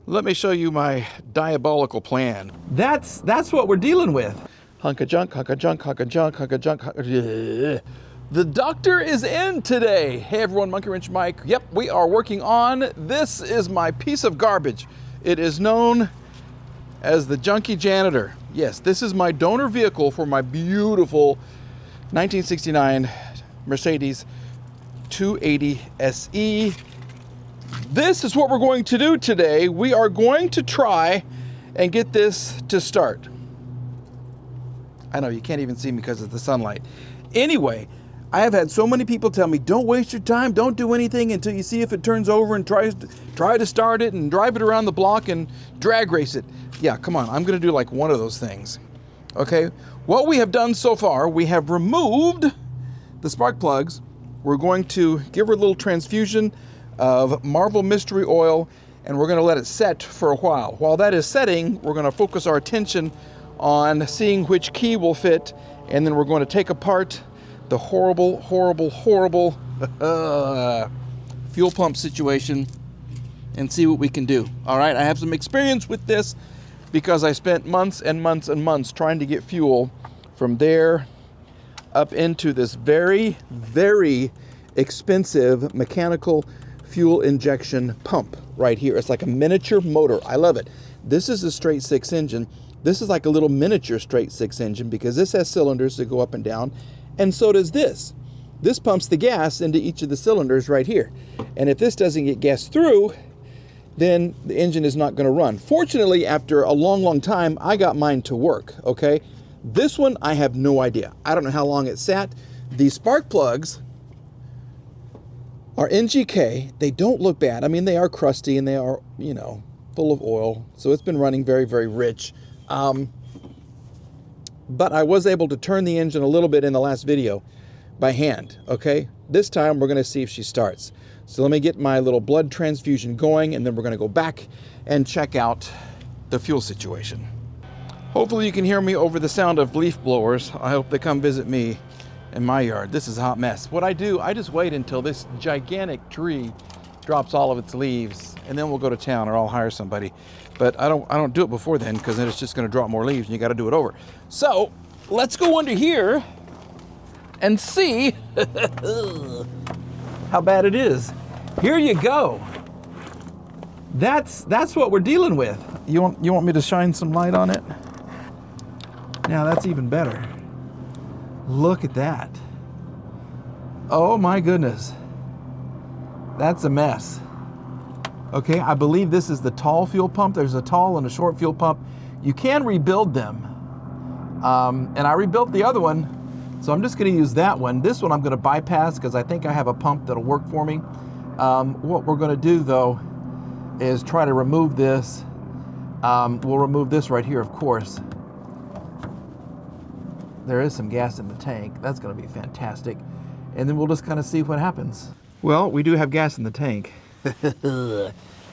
Let me show you my diabolical plan. That's what we're dealing with. Hunk of junk, hunk of junk, hunk of junk, hunk of junk, hunk of... The doctor is in today. Hey everyone, Monkey Wrench Mike. Yep, we are working on, this is my piece of garbage. It is known as the Junky Janitor. Yes, this is my donor vehicle for my beautiful 1969 Mercedes 280 SE. This is what we're going to do today. We are going to try and get this to start. I know you can't even see me because of the sunlight. Anyway, I have had so many people tell me, don't waste your time, don't do anything until you see if it turns over and try to start it and drive it around the block and drag race it. Yeah, come on, I'm gonna do like one of those things. Okay, what we have done so far, we have removed the spark plugs. We're going to give her a little transfusion of Marvel Mystery Oil, and we're gonna let it set for a while. While that is setting, we're gonna focus our attention on seeing which key will fit, and then we're going to take apart the horrible fuel pump situation and see what we can do. All right, I have some experience with this because I spent months and months and months trying to get fuel from there up into this very, very expensive mechanical fuel injection pump right here. It's like a miniature motor. I love it. This is a straight six engine. This is like a little miniature straight six engine because this has cylinders that go up and down, and so does this. This pumps the gas into each of the cylinders right here. And if this doesn't get gas through, then the engine is not going to run. Fortunately, after a long time, I got mine to work, okay? This one, I have no idea. I don't know how long it sat. These spark plugs are NGK. They don't look bad. I mean, they are crusty and they are, you know, full of oil. So it's been running very, very rich. But I was able to turn the engine a little bit in the last video by hand, okay? This time we're gonna see if she starts. So let me get my little blood transfusion going, and then we're gonna go back and check out the fuel situation. Hopefully you can hear me over the sound of leaf blowers. I hope they come visit me in my yard. This is a hot mess. What I do, I just wait until this gigantic tree drops all of its leaves, and then we'll go to town, or I'll hire somebody. But I don't do it before then, because then it's just gonna drop more leaves and you gotta do it over. So let's go under here and see how bad it is. Here you go. That's what we're dealing with. You want me to shine some light on it? Now that's even better. Look at that. Oh my goodness. That's a mess. Okay, I believe this is the tall fuel pump. There's a tall and a short fuel pump. You can rebuild them. And I rebuilt the other one, so I'm just gonna use that one. This one I'm gonna bypass because I think I have a pump that'll work for me. What we're gonna do though is try to remove this. We'll remove this right here, of course. There is some gas in the tank. That's gonna be fantastic. And then we'll just kind of see what happens. Well, we do have gas in the tank.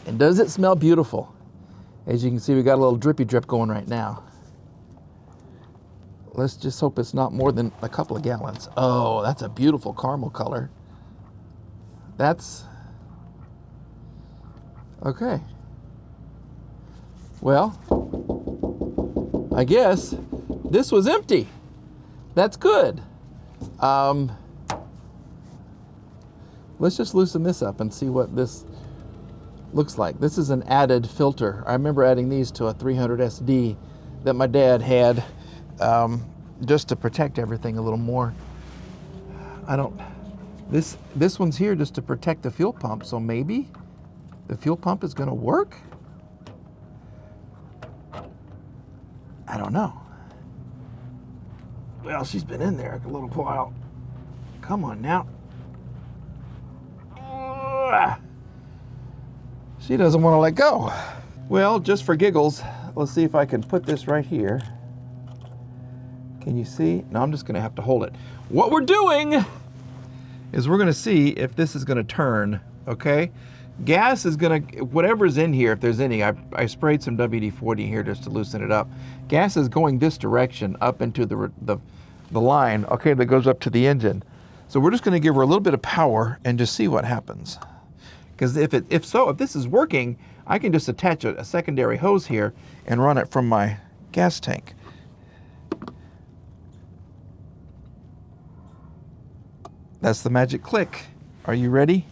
And does it smell beautiful? As you can see, we got a little drippy drip going right now. Let's just hope it's not more than a couple of gallons. Oh, that's a beautiful caramel color. That's okay. Well, I guess this was empty. That's good. Let's just loosen this up and see what this looks like. This is an added filter. I remember adding these to a 300 SD that my dad had just to protect everything a little more. This one's here just to protect the fuel pump, so maybe the fuel pump is gonna work? I don't know. Well, she's been in there a little while. Come on now. She doesn't want to let go. Well, just for giggles, let's see if I can put this right here. Can you see? No, I'm just gonna have to hold it. What we're doing is we're gonna see if this is gonna turn, okay? Gas is gonna, whatever's in here, if there's any, I sprayed some WD-40 here just to loosen it up. Gas is going this direction up into the line, okay, that goes up to the engine. So we're just gonna give her a little bit of power and just see what happens. Because if this is working, I can just attach a secondary hose here and run it from my gas tank. That's the magic click. Are you ready?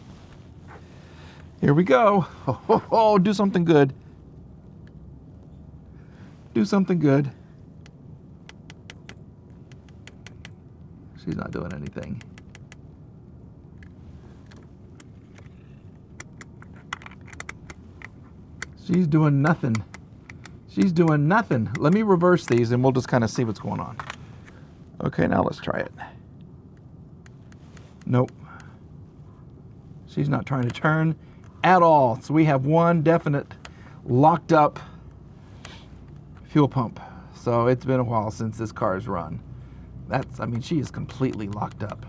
Here we go. Oh, do something good. Do something good. She's not doing anything. She's doing nothing. She's doing nothing. Let me reverse these and we'll just kind of see what's going on. Okay, now let's try it. Nope. She's not trying to turn at all. So we have one definite locked up fuel pump. So it's been a while since this car's run. I mean, she is completely locked up.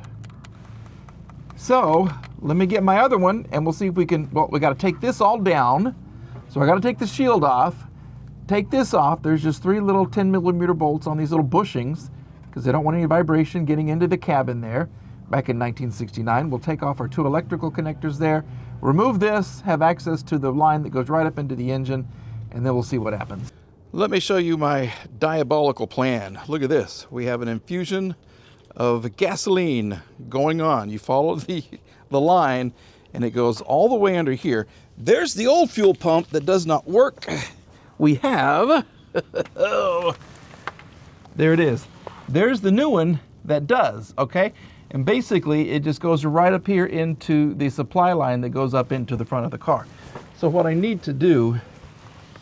So let me get my other one and we'll see if we can, well, we got to take this all down. So I got to take the shield off, take this off. There's just 3 little 10mm bolts on these little bushings because they don't want any vibration getting into the cabin there. Back in 1969, we'll take off our 2 electrical connectors there, remove this, have access to the line that goes right up into the engine, and then we'll see what happens. Let me show you my diabolical plan. Look at this. We have an infusion of gasoline going on. You follow the line, and it goes all the way under here. There's the old fuel pump that does not work. We have, oh, there it is. There's the new one that does, okay? And basically, it just goes right up here into the supply line that goes up into the front of the car. So what I need to do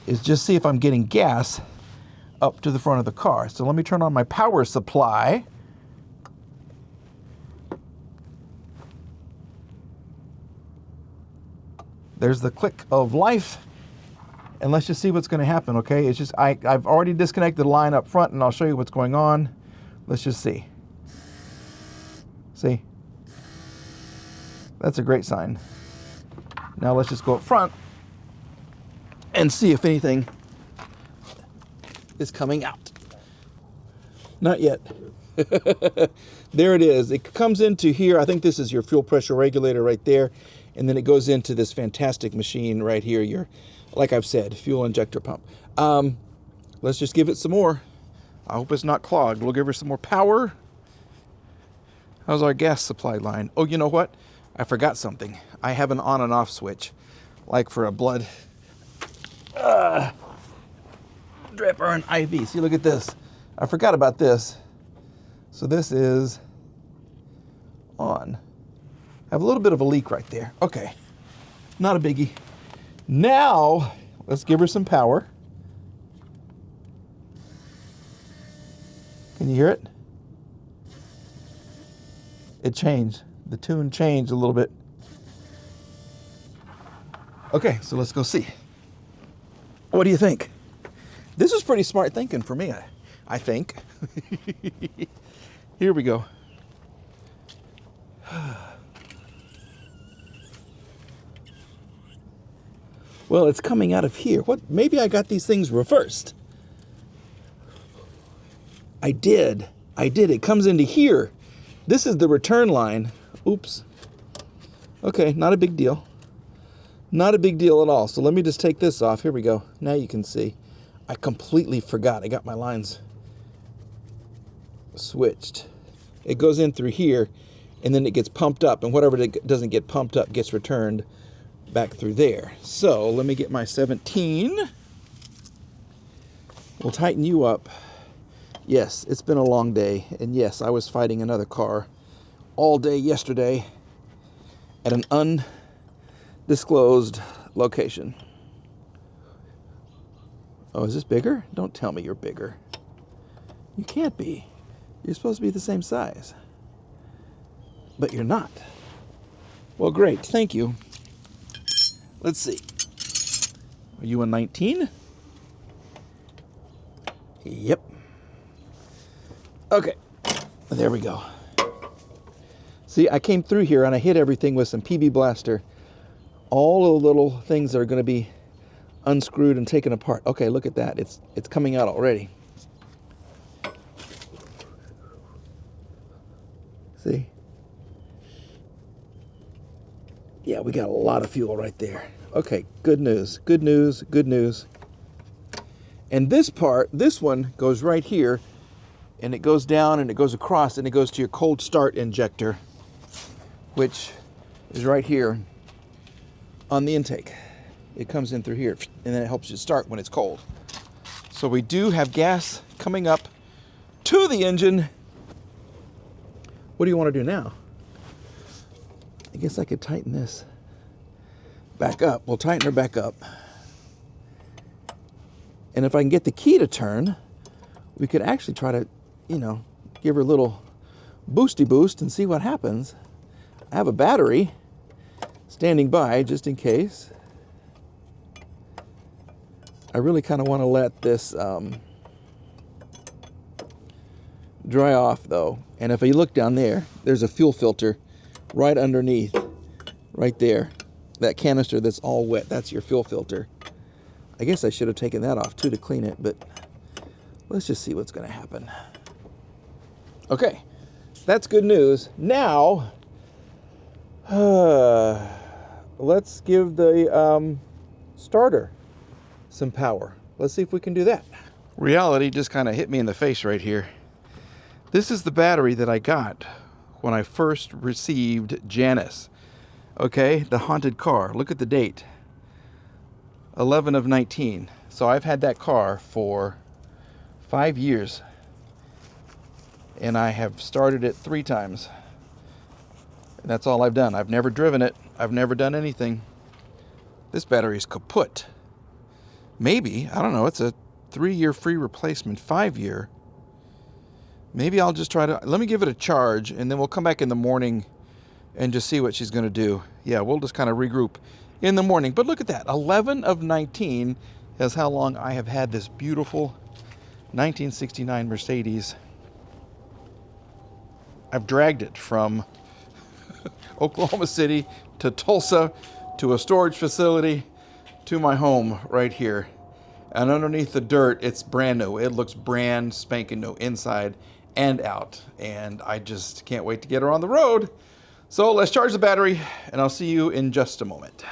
is just see if I'm getting gas up to the front of the car. So let me turn on my power supply. There's the click of life. And let's just see what's going to happen, okay? It's just, I've already disconnected the line up front, and I'll show you what's going on. Let's just see. See? That's a great sign. Now let's just go up front and see if anything is coming out. Not yet. There it is. It comes into here. I think this is your fuel pressure regulator right there. And then it goes into this fantastic machine right here. Your, like I've said, fuel injector pump. Let's just give it some more. I hope it's not clogged. We'll give her some more power. How's our gas supply line? Oh, you know what? I forgot something. I have an on and off switch, like for a blood drip or an IV. See, look at this. I forgot about this. So this is on. I have a little bit of a leak right there. Okay, not a biggie. Now, let's give her some power. Can you hear it? It changed. The tune changed a little bit. Okay, so let's go see. What do you think? This is pretty smart thinking for me, I think. Here we go. Well, it's coming out of here. What? Maybe I got these things reversed. I did. It comes into here. This is the return line. Oops. Okay, not a big deal. Not a big deal at all. So let me just take this off. Here we go. Now you can see. I completely forgot. I got my lines switched. It goes in through here, and then it gets pumped up, and whatever doesn't get pumped up gets returned back through there. So let me get my 17. We'll tighten you up. Yes, it's been a long day, and yes, I was fighting another car all day yesterday at an undisclosed location. Oh, is this bigger? Don't tell me you're bigger. You can't be. You're supposed to be the same size. But you're not. Well, great. Thank you. Let's see. Are you a 19? Yep. Okay. There we go. See, I came through here and I hit everything with some PB Blaster. All the little things that are going to be unscrewed and taken apart. Okay, look at that. It's coming out already. See? Yeah, we got a lot of fuel right there. Okay, good news, good news, good news. And this part, this one goes right here, and it goes down and it goes across and it goes to your cold start injector, which is right here on the intake. It comes in through here, and then it helps you start when it's cold. So we do have gas coming up to the engine. What do you want to do now? I guess I could tighten this back up. We'll tighten her back up. And if I can get the key to turn, we could actually try to, give her a little boosty boost and see what happens. I have a battery standing by just in case. I really kind of want to let this dry off though. And if you look down there, there's a fuel filter right underneath, right there. That canister that's all wet, that's your fuel filter. I guess I should have taken that off too to clean it, but let's just see what's going to happen. Okay, that's good news. Now, let's give the starter some power. Let's see if we can do that. Reality just kind of hit me in the face right here. This is the battery that I got when I first received Janice. Okay, the haunted car. Look at the date. 11 of 19. So I've had that car for 5 years. And I have started it 3 times. And that's all I've done. I've never driven it. I've never done anything. This battery's kaput. Maybe, I don't know, it's a 3-year free replacement, 5-year. Maybe I'll just try to, let me give it a charge, and then we'll come back in the morning and just see what she's going to do. Yeah, we'll just kind of regroup in the morning. But look at that, 11 of 19 is how long I have had this beautiful 1969 Mercedes. I've dragged it from Oklahoma City to Tulsa to a storage facility to my home right here. And underneath the dirt, it's brand new. It looks brand spanking new inside and out. And I just can't wait to get her on the road. So let's charge the battery, and I'll see you in just a moment.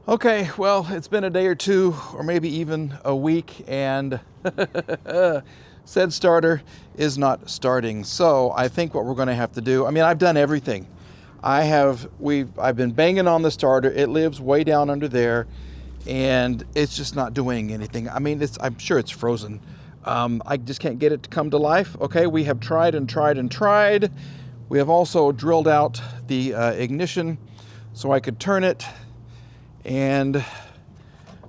Okay, well, it's been a day or two, or maybe even a week, and said starter is not starting. So I think what we're going to have to do, I've done everything. I've been banging on the starter. It lives way down under there, and it's just not doing anything. I'm sure it's frozen. I just can't get it to come to life. Okay, we have tried and tried and tried. We have also drilled out the ignition so I could turn it, and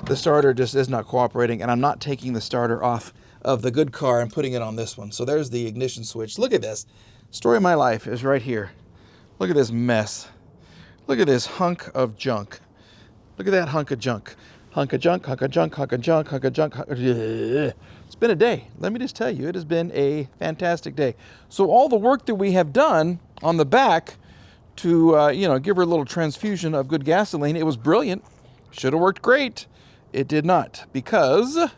the starter just is not cooperating, and I'm not taking the starter off of the good car and putting it on this one. So there's the ignition switch. Look at this. Story of my life is right here. Look at this mess. Look at this hunk of junk. Look at that hunk of junk. Hunk of junk, hunk of junk, hunk of junk, hunk of junk. It's been a day. Let me just tell you, it has been a fantastic day. So all the work that we have done on the back to, give her a little transfusion of good gasoline, it was brilliant. Should have worked great. It did not, because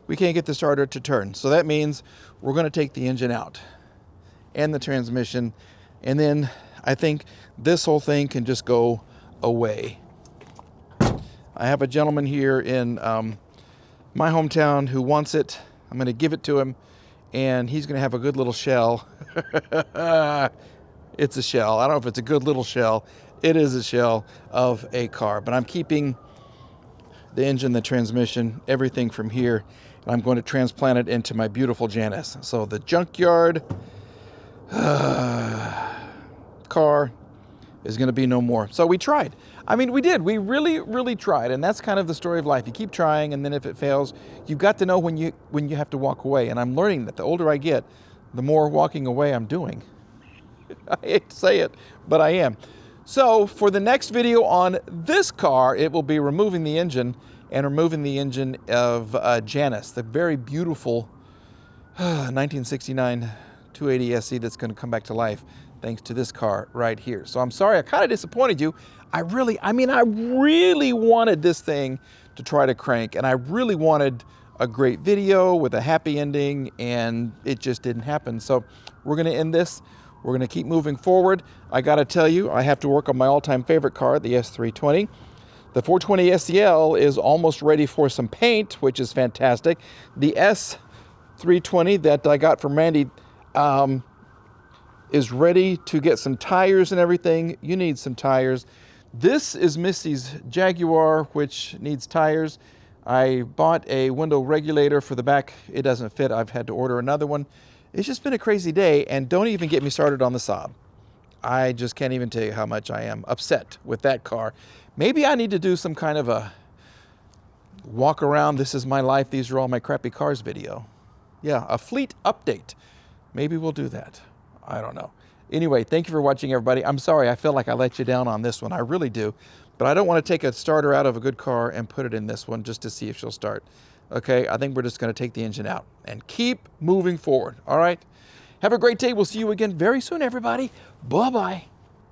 we can't get the starter to turn. So that means we're going to take the engine out and the transmission, and then I think this whole thing can just go away. I have a gentleman here in my hometown who wants it. I'm going to give it to him, and he's going to have a good little shell. It's a shell. I don't know if it's a good little shell. It is a shell of a car, but I'm keeping the engine, the transmission, everything from here, and I'm going to transplant it into my beautiful Janice. So the junkyard car is going to be no more. So we tried. We did. We really, really tried, and that's kind of the story of life. You keep trying, and then if it fails, you've got to know when you have to walk away. And I'm learning that the older I get, the more walking away I'm doing. I hate to say it, but I am. So for the next video on this car, it will be removing the engine and removing the engine of Janice, the very beautiful 1969 280 SE that's going to come back to life thanks to this car right here. So I'm sorry, I kind of disappointed you. I really wanted this thing to try to crank, and I really wanted a great video with a happy ending, and it just didn't happen. So we're going to end this. We're going to keep moving forward. I got to tell you, I have to work on my all-time favorite car, the S320. The 420 SEL is almost ready for some paint, which is fantastic. The S320 that I got from Randy is ready to get some tires and everything. You need some tires. This is Missy's Jaguar, which needs tires. I bought a window regulator for the back. It doesn't fit. I've had to order another one. It's just been a crazy day, and don't even get me started on the Saab. I just can't even tell you how much I am upset with that car. Maybe I need to do some kind of a walk around, this is my life, these are all my crappy cars video. Yeah, a fleet update. Maybe we'll do that. I don't know. Anyway, thank you for watching, everybody. I'm sorry, I feel like I let you down on this one. I really do. But I don't want to take a starter out of a good car and put it in this one just to see if she'll start. Okay, I think we're just going to take the engine out and keep moving forward. All right? Have a great day. We'll see you again very soon, everybody. Bye-bye.